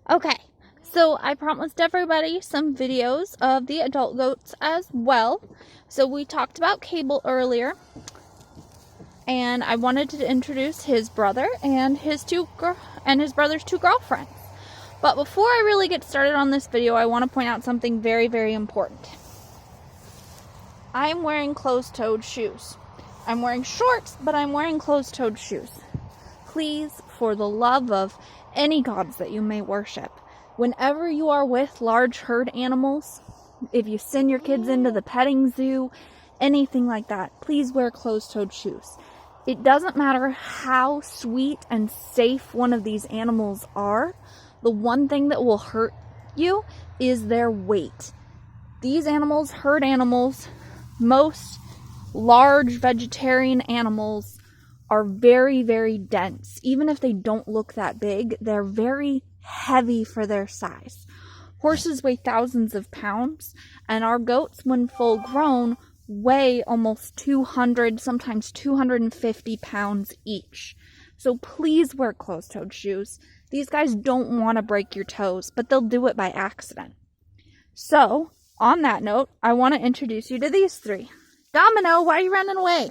Okay, so I promised everybody some videos of the adult goats as well. So we talked about Cable earlier, and I wanted to introduce his brother and his brother's two girlfriends. But before I really get started on this video, I want to point out something very, very important. I'm wearing closed-toed shoes. I'm wearing shorts, but I'm wearing closed-toed shoes. Please, for the love of any gods that you may worship, whenever you are with large herd animals, if you send your kids into the petting zoo, anything like that, please wear closed-toed shoes. It doesn't matter how sweet and safe one of these animals are, the one thing that will hurt you is their weight. These animals, herd animals, most large vegetarian animals are very, very dense. Even if they don't look that big, they're very heavy for their size. Horses weigh thousands of pounds, and our goats, when full grown, weigh almost 200, sometimes 250 pounds each. So please wear closed-toed shoes. These guys don't want to break your toes, but they'll do it by accident. So, on that note, I want to introduce you to these three. Domino, why are you running away?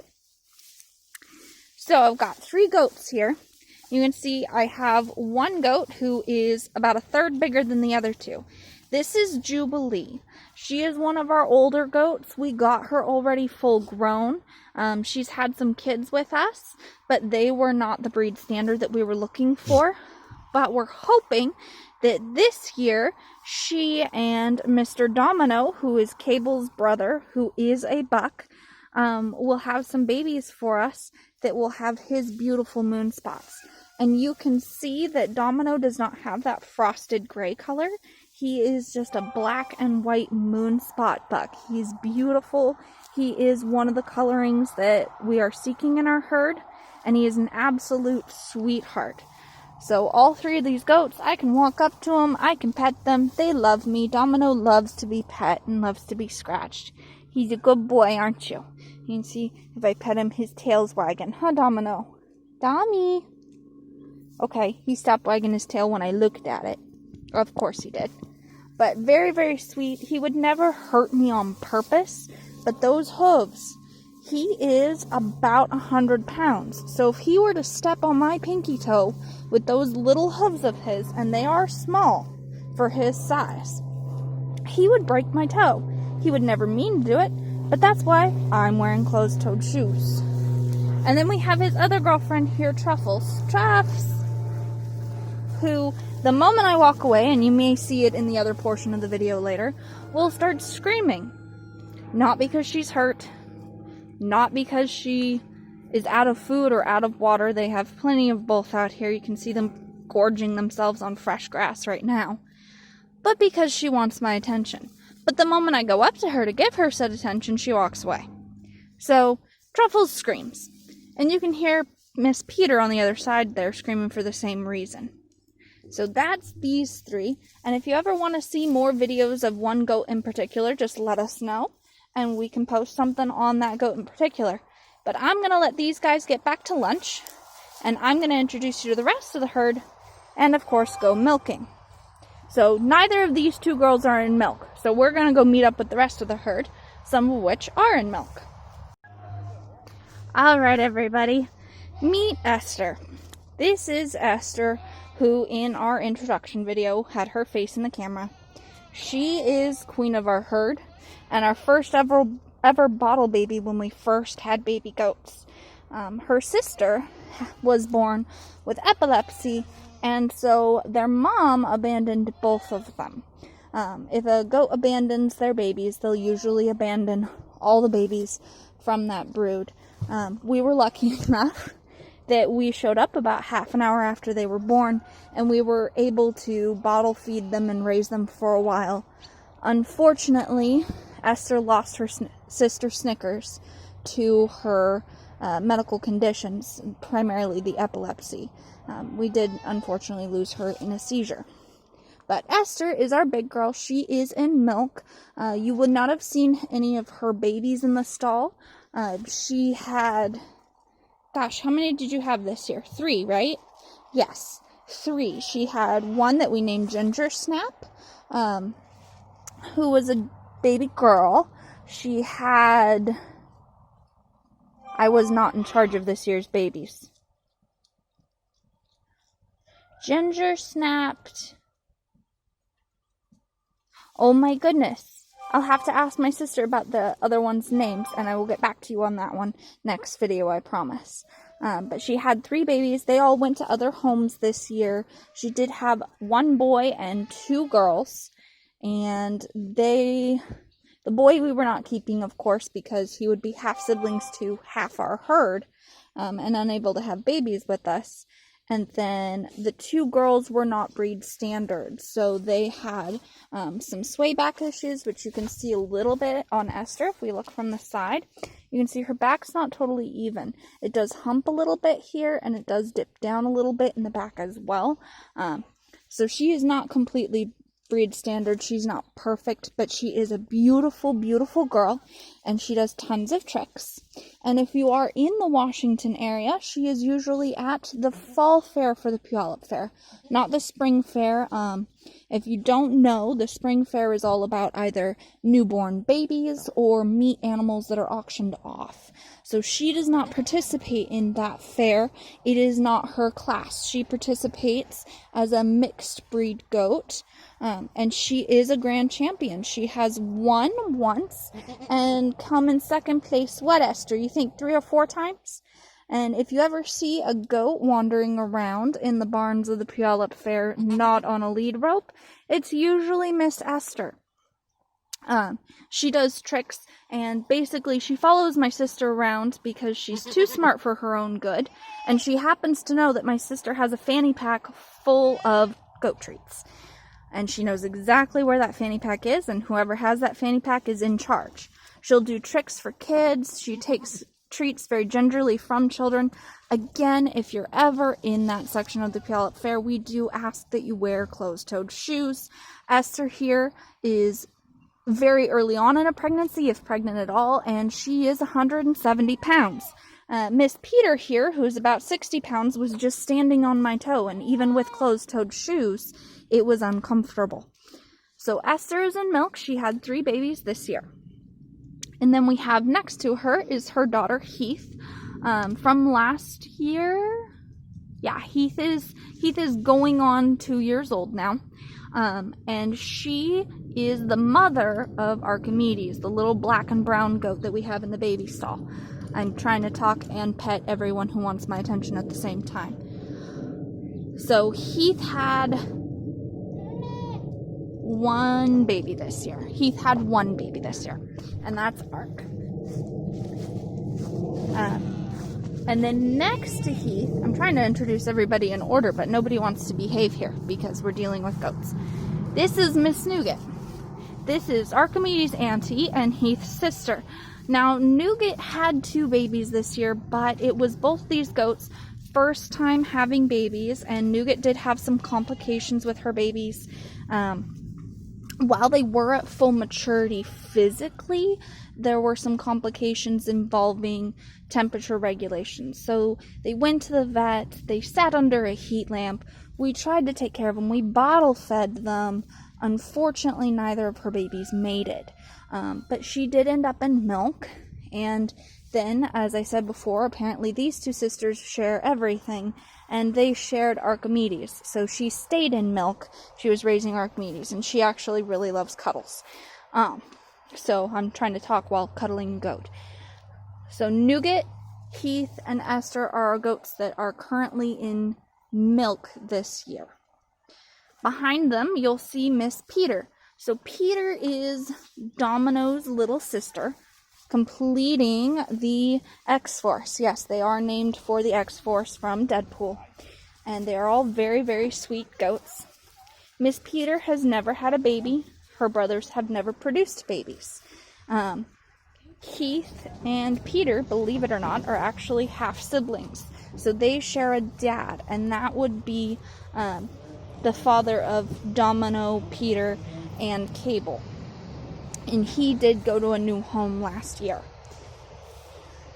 So I've got three goats here. You can see I have one goat who is about a third bigger than the other two. This is Jubilee. She is one of our older goats. We got her already full grown. She's had some kids with us, but they were not the breed standard that we were looking for. But we're hoping that this year she and Mr. Domino, who is Cable's brother, who is a buck, will have some babies for us that will have his beautiful moon spots. And you can see that Domino does not have that frosted gray color. He is just a black and white moon spot buck. He's beautiful. He is one of the colorings that we are seeking in our herd, and he is an absolute sweetheart. So all three of these goats, I can walk up to them, I can pet them, they love me. Domino loves to be pet and loves to be scratched. He's a good boy, aren't you? You can see if I pet him, his tail's wagging. Huh, Domino? Dommy! Okay, he stopped wagging his tail when I looked at it. Of course he did. But very, very sweet. He would never hurt me on purpose, but those hooves, he is about 100 pounds. So if he were to step on my pinky toe with those little hooves of his, and they are small for his size, he would break my toe. He would never mean to do it, but that's why I'm wearing closed-toed shoes. And then we have his other girlfriend here, Truffles, who, the moment I walk away, and you may see it in the other portion of the video later, will start screaming. Not because she's hurt, not because she is out of food or out of water. They have plenty of both out here. You can see them gorging themselves on fresh grass right now. But because she wants my attention. But the moment I go up to her to give her said attention, she walks away. So, Truffles screams. And you can hear Miss Peter on the other side there screaming for the same reason. So that's these three. And if you ever want to see more videos of one goat in particular, just let us know. And we can post something on that goat in particular. But I'm going to let these guys get back to lunch. And I'm going to introduce you to the rest of the herd. And of course, go milking. So neither of these two girls are in milk. So we're going to go meet up with the rest of the herd. Some of which are in milk. Alright everybody. Meet Esther. This is Esther, who in our introduction video had her face in the camera. She is queen of our herd and our first ever bottle baby when we first had baby goats. Her sister was born with epilepsy, and so their mom abandoned both of them. If a goat abandons their babies, they'll usually abandon all the babies from that brood. We were lucky enough that we showed up about half an hour after they were born, and we were able to bottle feed them and raise them for a while. Unfortunately, Esther lost her sister Snickers to her medical conditions, primarily the epilepsy. We did unfortunately lose her in a seizure. But Esther is our big girl. She is in milk. You would not have seen any of her babies in the stall. She had, gosh, how many did you have this year? 3, right? Yes. 3. She had one that we named Ginger Snap, who was a baby girl. She had... I was not in charge of this year's babies. Ginger snapped. Oh my goodness. I'll have to ask my sister about the other one's names, and I will get back to you on that one next video, I promise. But she had 3 babies. They all went to other homes this year. She did have 1 boy and 2 girls. And the boy we were not keeping, of course, because he would be half siblings to half our herd, and unable to have babies with us. And then the 2 girls were not breed standard, so they had some swayback issues, which you can see a little bit on Esther if we look from the side. You can see her back's not totally even. It does hump a little bit here, and it does dip down a little bit in the back as well. So she is not completely breed standard. She's not perfect, but she is a beautiful, beautiful girl, and she does tons of tricks. And if you are in the Washington area, she is usually at the fall fair for the Puyallup Fair, not the spring fair. If you don't know, the spring fair is all about either newborn babies or meat animals that are auctioned off. So she does not participate in that fair. It is not her class. She participates as a mixed breed goat, and she is a grand champion. She has won once and come in second place, what, Esther? You think 3 or 4 times? And if you ever see a goat wandering around in the barns of the Puyallup Fair not on a lead rope, it's usually Miss Esther. She does tricks, and basically she follows my sister around because she's too smart for her own good, and she happens to know that my sister has a fanny pack full of goat treats. And she knows exactly where that fanny pack is, and whoever has that fanny pack is in charge. She'll do tricks for kids. She takes treats very gingerly from children. Again, if you're ever in that section of the Puyallup Fair, we do ask that you wear closed-toed shoes. Esther here is very early on in a pregnancy, if pregnant at all, and she is 170 pounds. Miss Peter here, who's about 60 pounds, was just standing on my toe, and even with closed-toed shoes, it was uncomfortable. So Esther is in milk. She had 3 babies this year. And then we have next to her is her daughter Heath, from last year. Yeah, Heath is going on 2 years old now. And she is the mother of Archimedes, the little black and brown goat that we have in the baby stall. I'm trying to talk and pet everyone who wants my attention at the same time. So Heath had 1 baby this year. Heath had 1 baby this year, and that's Ark. And then next to Heath, I'm trying to introduce everybody in order, but nobody wants to behave here because we're dealing with goats. This is Miss Nougat. This is Archimedes' auntie and Heath's sister. Now, Nougat had 2 babies this year, but it was both these goats' first time having babies, and Nougat did have some complications with her babies. While they were at full maturity physically, there were some complications involving temperature regulations. So they went to the vet, they sat under a heat lamp, we tried to take care of them, we bottle fed them. Unfortunately, neither of her babies made it. But she did end up in milk, and then, as I said before, apparently these 2 sisters share everything, and they shared Archimedes. So she stayed in milk. She was raising Archimedes, and she actually really loves cuddles. So I'm trying to talk while cuddling a goat. So Nougat, Heath, and Esther are our goats that are currently in milk this year. Behind them, you'll see Miss Peter. So Peter is Domino's little sister, completing the X-Force. Yes, they are named for the X-Force from Deadpool. And they are all very, very sweet goats. Miss Peter has never had a baby. Her brothers have never produced babies. Keith and Peter, believe it or not, are actually half siblings. So they share a dad, and that would be the father of Domino, Peter, and Cable. And he did go to a new home last year.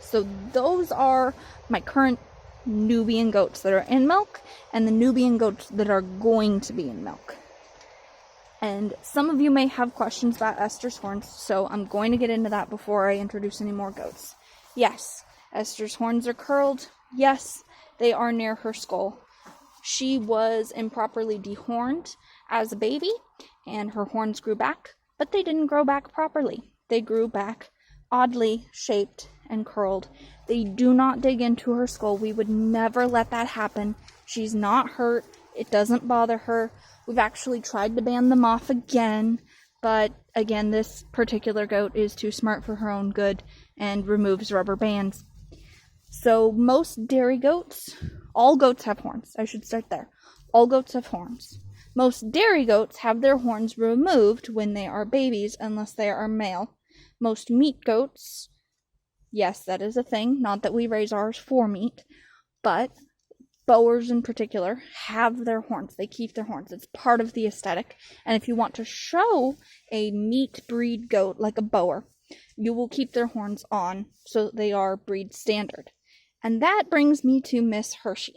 So those are my current Nubian goats that are in milk and the Nubian goats that are going to be in milk. And some of you may have questions about Esther's horns, so I'm going to get into that before I introduce any more goats. Yes, Esther's horns are curled. Yes, they are near her skull. She was improperly dehorned as a baby, and her horns grew back, but they didn't grow back properly. They grew back oddly shaped and curled. They do not dig into her skull. We would never let that happen. She's not hurt. It doesn't bother her. We've actually tried to band them off again, but again, this particular goat is too smart for her own good and removes rubber bands. So most dairy goats, all goats have horns. I should start there. All goats have horns. Most dairy goats have their horns removed when they are babies, unless they are male. Most meat goats, yes, that is a thing. Not that we raise ours for meat, but Boers in particular have their horns. They keep their horns. It's part of the aesthetic. And if you want to show a meat breed goat like a Boer, you will keep their horns on so that they are breed standard. And that brings me to Miss Hershey.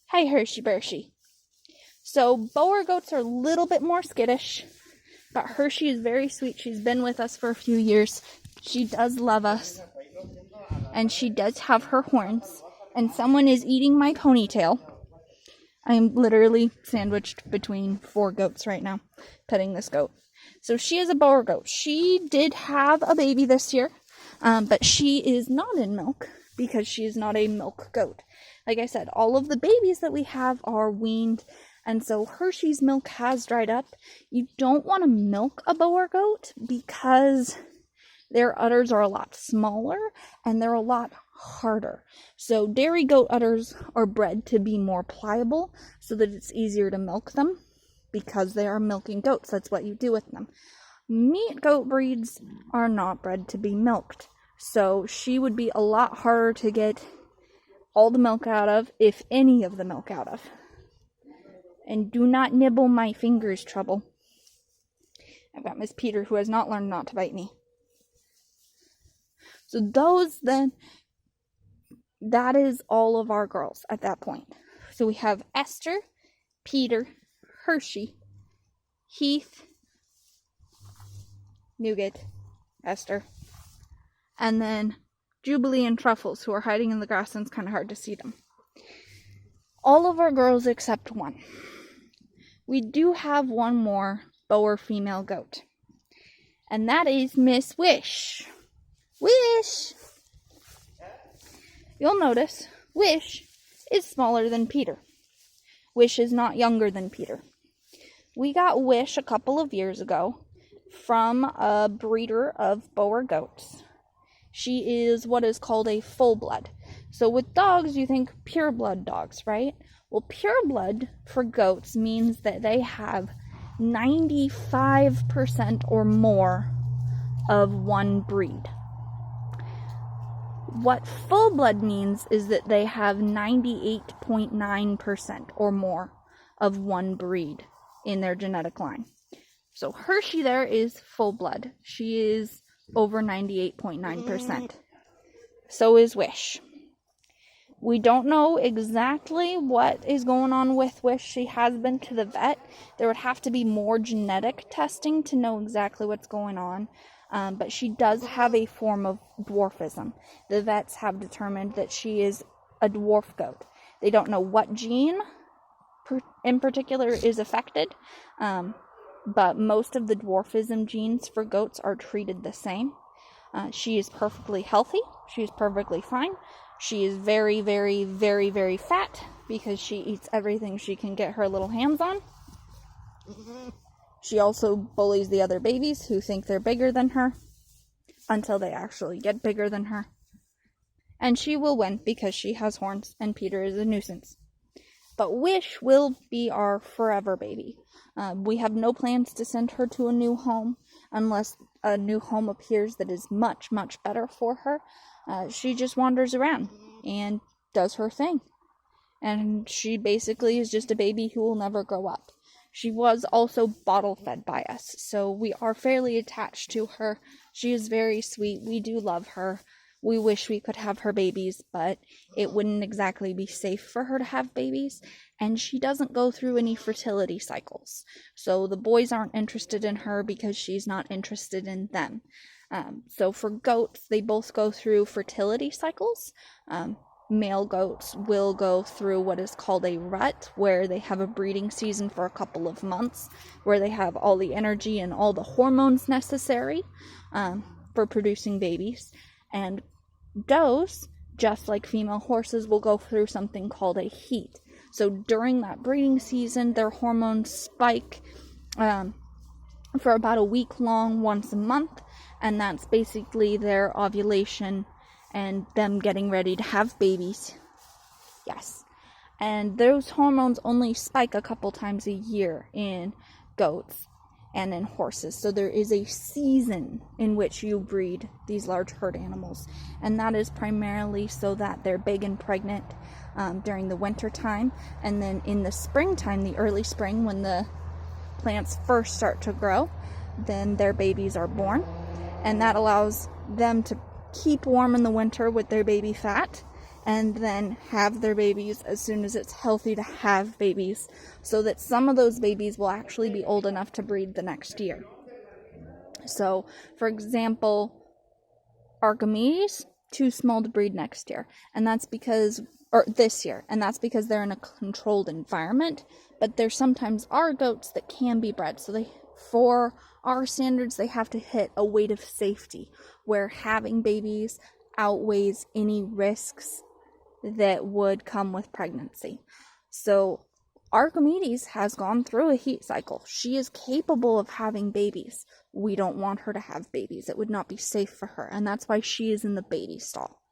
Hi, Hershey Bershey. So Boer goats are a little bit more skittish, but Hershey is very sweet. She's been with us for a few years. She does love us, and she does have her horns. And someone is eating my ponytail. I am literally sandwiched between 4 goats right now, petting this goat. So she is a Boer goat. She did have a baby this year, but she is not in milk because she is not a milk goat. Like I said, all of the babies that we have are weaned, and so Hershey's milk has dried up. You don't want to milk a Boer goat because their udders are a lot smaller and they're a lot harder. So dairy goat udders are bred to be more pliable so that it's easier to milk them because they are milking goats. That's what you do with them. Meat goat breeds are not bred to be milked. So she would be a lot harder to get all the milk out of, if any of the milk out of. And do not nibble my fingers, Trouble. I've got Miss Peter, who has not learned not to bite me. So that is all of our girls at that point. So we have Esther, Peter, Hershey, Heath, Nougat, Esther, and then Jubilee and Truffles, who are hiding in the grass and it's kind of hard to see them. All of our girls except one. We do have one more Boer female goat, and that is Miss Wish. Wish! You'll notice Wish is smaller than Peter. Wish is not younger than Peter. We got Wish a couple of years ago from a breeder of Boer goats. She is what is called a full blood. So with dogs, you think pure blood dogs, right? Well, pure blood for goats means that they have 95% or more of one breed. What full blood means is that they have 98.9% or more of one breed in their genetic line. So Hershey there is full blood. She is over 98.9%. So is Wish. We don't know exactly what is going on with Wish. She has been to the vet. There would have to be more genetic testing to know exactly what's going on. But she does have a form of dwarfism. The vets have determined that she is a dwarf goat. They don't know what gene in particular is affected, but most of the dwarfism genes for goats are treated the same. She is perfectly healthy. She is perfectly fine. She is very, very, very, very fat because she eats everything she can get her little hands on. She also bullies the other babies who think they're bigger than her until they actually get bigger than her. And she will win because she has horns and Peter is a nuisance. But Wish will be our forever baby. We have no plans to send her to a new home unless a new home appears that is much, much better for her. She just wanders around and does her thing. And she basically is just a baby who will never grow up. She was also bottle fed by us, so we are fairly attached to her. She is very sweet. We do love her. We wish we could have her babies, but it wouldn't exactly be safe for her to have babies, and she doesn't go through any fertility cycles. So the boys aren't interested in her because she's not interested in them. So for goats, they both go through fertility cycles. Male goats will go through what is called a rut, where they have a breeding season for a couple of months, where they have all the energy and all the hormones necessary for producing babies. And does, just like female horses, will go through something called a heat. So during that breeding season, their hormones spike for about a week long, once a month, and that's basically their ovulation and them getting ready to have babies. Yes. And those hormones only spike a couple times a year in goats and in horses. So there is a season in which you breed these large herd animals. And that is primarily so that they're big and pregnant during the winter time. And then in the springtime, the early spring, when the plants first start to grow, then their babies are born. And that allows them to keep warm in the winter with their baby fat, and then have their babies as soon as it's healthy to have babies, so that some of those babies will actually be old enough to breed the next year. So, for example, Archimedes, too small to breed next year, and that's because, or this year, and that's because they're in a controlled environment. But there sometimes are goats that can be bred, so they, for our standards, they have to hit a weight of safety, where having babies outweighs any risks that would come with pregnancy. So Archimedes has gone through a heat cycle. She is capable of having babies. We don't want her to have babies. It would not be safe for her, and that's why she is in the baby stall.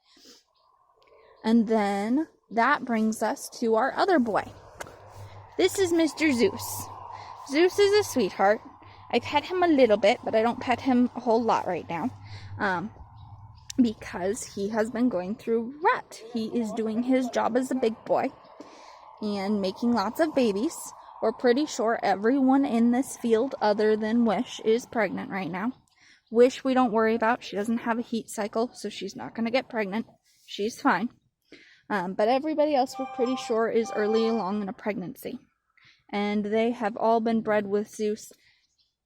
And then that brings us to our other boy. This is Mr. Zeus. Zeus is a sweetheart. I pet him a little bit, but I don't pet him a whole lot right now. Because he has been going through rut. He is doing his job as a big boy and making lots of babies. We're pretty sure everyone in this field other than Wish is pregnant right now. Wish we don't worry about. She doesn't have a heat cycle, so she's not going to get pregnant. She's fine. But everybody else we're pretty sure is early along in a pregnancy. And they have all been bred with Zeus,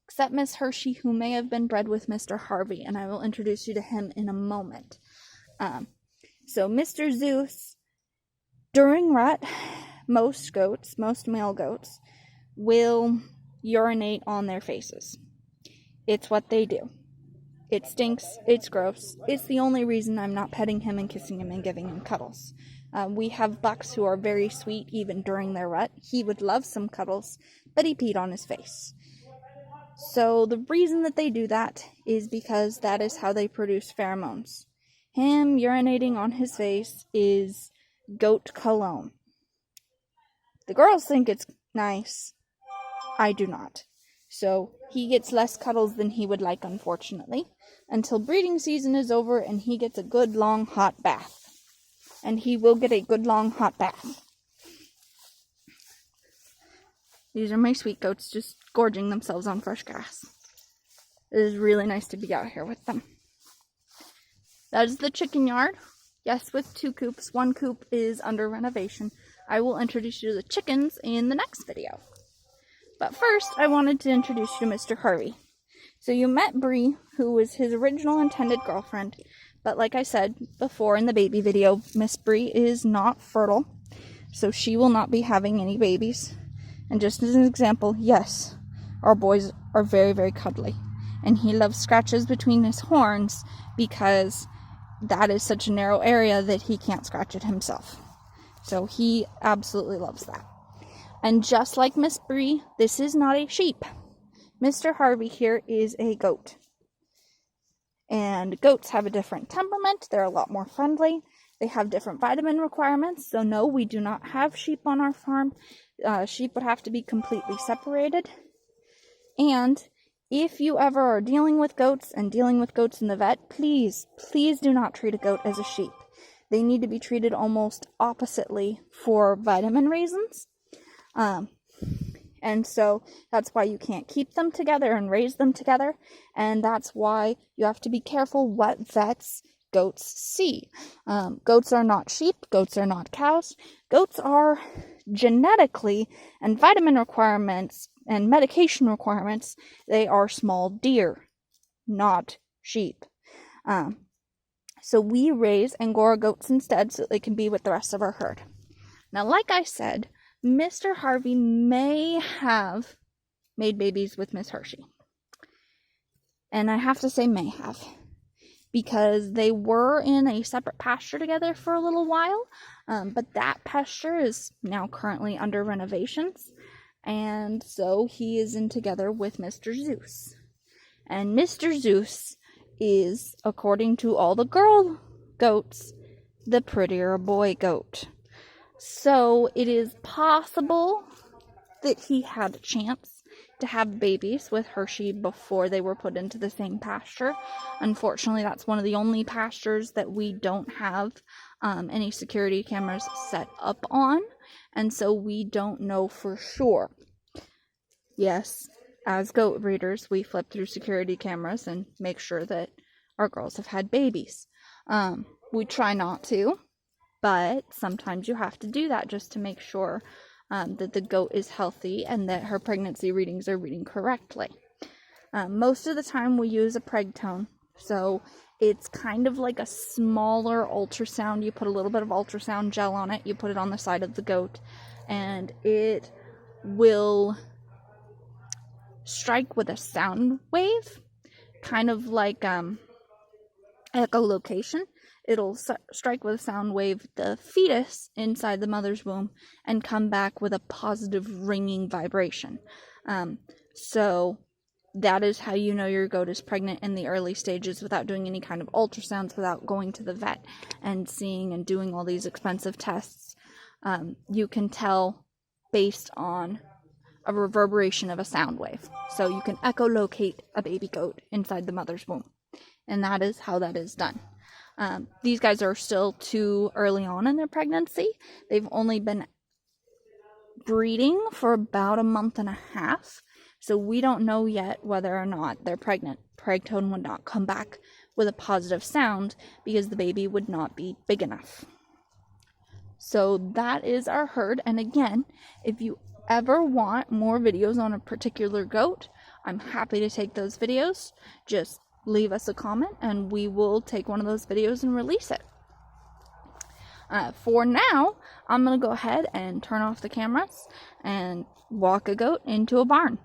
except Miss Hershey, who may have been bred with Mr. Harvey, and I will introduce you to him in a moment. So Mr. Zeus, during rut, most male goats, will urinate on their faces. It's what they do. It stinks, it's gross. It's the only reason I'm not petting him and kissing him and giving him cuddles. We have bucks who are very sweet even during their rut. He would love some cuddles, but he peed on his face. So the reason that they do that is because that is how they produce pheromones. Him urinating on his face is goat cologne. The girls think it's nice. I do not. So he gets less cuddles than he would like, unfortunately, until breeding season is over and he gets a good long hot bath. And he will get a good long hot bath. These are my sweet goats just gorging themselves on fresh grass. It is really nice to be out here with them. That is the chicken yard. Yes, with 2 coops. 1 coop is under renovation. I will introduce you to the chickens in the next video. But first, I wanted to introduce you to Mr. Harvey. So you met Bree, who was his original intended girlfriend. But like I said before in the baby video, Miss Bree is not fertile. So she will not be having any babies. And just as an example, yes, our boys are very, very cuddly. And he loves scratches between his horns because that is such a narrow area that he can't scratch it himself. So he absolutely loves that. And just like Miss Bree, this is not a sheep. Mr. Harvey here is a goat. And goats have a different temperament. They're a lot more friendly. They have different vitamin requirements. So no, we do not have sheep on our farm. Sheep would have to be completely separated. And if you ever are dealing with goats and dealing with goats in the vet, please do not treat a goat as a sheep. They need to be treated almost oppositely for vitamin reasons. And so that's why you can't keep them together and raise them together. And that's why you have to be careful what vets goats see. Goats are not sheep. Goats are not cows. Goats are genetically and vitamin requirements and medication requirements. They are small deer, not sheep. So we raise Angora goats instead so they can be with the rest of our herd. Now, like I said, Mr. Harvey may have made babies with Miss Hershey. And I have to say may have, because they were in a separate pasture together for a little while, but that pasture is now currently under renovations, and so he is in together with Mr. Zeus. And Mr. Zeus is, according to all the girl goats, the prettier boy goat. So it is possible that he had a chance to have babies with Hershey before they were put into the same pasture. Unfortunately, that's one of the only pastures that we don't have any security cameras set up on, and so we don't know for sure. Yes, as goat breeders, we flip through security cameras and make sure that our girls have had babies. We try not to, but sometimes you have to do that just to make sure that the goat is healthy and that her pregnancy readings are reading correctly. Most of the time we use a preg tone, so it's kind of like a smaller ultrasound. You put a little bit of ultrasound gel on it, you put it on the side of the goat, and it will strike with a sound wave, kind of like echolocation. It'll strike with a sound wave the fetus inside the mother's womb and come back with a positive ringing vibration. So that is how you know your goat is pregnant in the early stages without doing any kind of ultrasounds, without going to the vet and seeing and doing all these expensive tests. You can tell based on a reverberation of a sound wave. So you can echolocate a baby goat inside the mother's womb. And that is how that is done. These guys are still too early on in their pregnancy. They've only been breeding for about a month and a half. So we don't know yet whether or not they're pregnant. Preg tone would not come back with a positive sound because the baby would not be big enough. So that is our herd. And again, if you ever want more videos on a particular goat, I'm happy to take those videos. Just leave us a comment and we will take one of those videos and release it. For now, I'm going to go ahead and turn off the cameras and walk a goat into a barn.